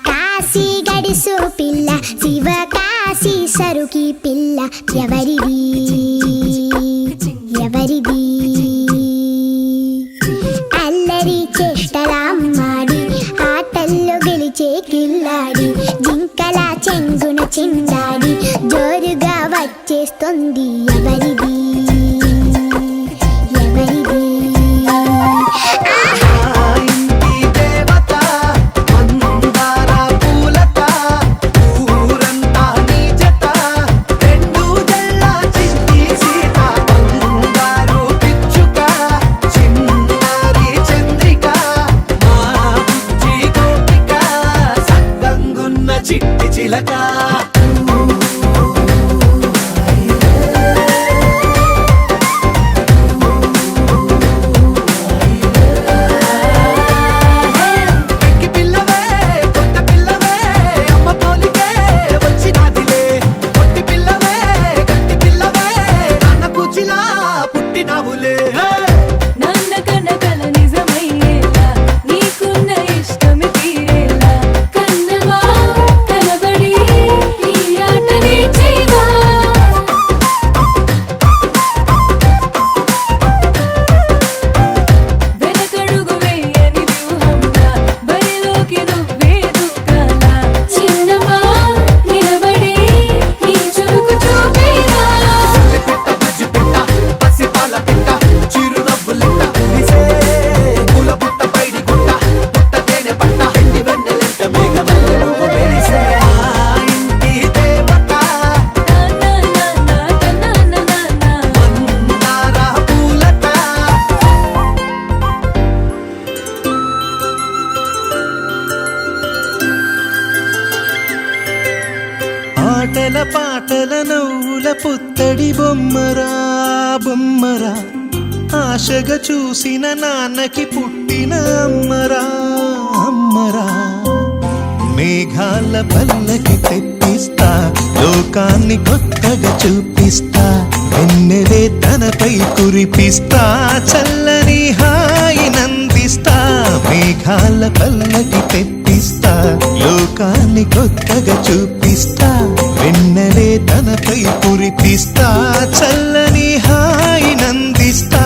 కాశీ గడుసు పిల్ల శివ కాశీ సరుకి పిల్ల ఎవరిది ఎవరిది అల్లరి చేష్టలామ్మాడి ఆటల్లో గెలిచే కిల్లాడి జింకల చెంగున చిందాడి జోరుగా వచ్చేస్తుంది ఎవరిది ఎవరిది చిట్టి చిలక ఆటల పాటల నవ్వుల పుత్తడి బొమ్మరా బొమ్మరా ఆశగా చూసిన నాన్నకి పుట్టిన అమ్మరా అమ్మరా మేఘాల పల్లకి తెప్పిస్తా లోకాన్ని కొత్తగా చూపిస్తా వెన్నెలే తనపై కురిపిస్తా చల్లని హాయి నందిస్తా మేఘాల పల్లకి తెప్పిస్తా లోకాన్ని కొత్తగా చూపిస్తా వెన్నెలే తనపై కురిపిస్తా చల్లని హాయి నందిస్తా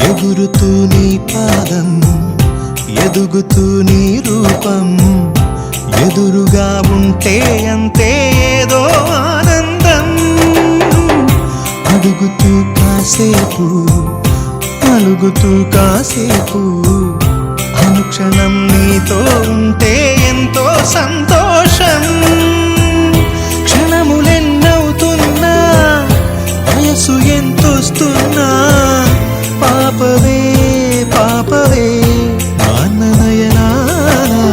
ఎగురుతూ నీ పాదం ఎదుగుతూ నీ రూపం ఎదురుగా ఉంటే అంతే ఏదో ఆనందం అడుగుతూ కాసేపు అలుగుతూ కాసేపు అనుక్షణం నీతో ఉంటే ఎంతో సంతోషం క్షణములెన్నవుతున్నా వయసు ఎంతొస్తున్నా పాపవే పాపవే నాన్ననయనానా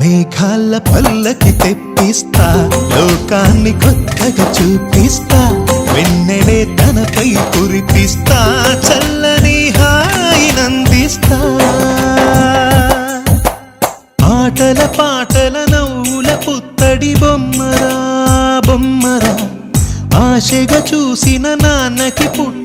మేఘాల పల్లకి తెప్పిస్తా లోకాన్ని కొత్తగా చూపిస్తా వెన్నెలే తనపై కురిపిస్తా చల్లని హాయి నందిస్తా ఆటల పాటల నవ్వుల పుత్తడి బొమ్మరా బొమ్మరా ఆశగా చూసిన నాన్నకి పుట్ట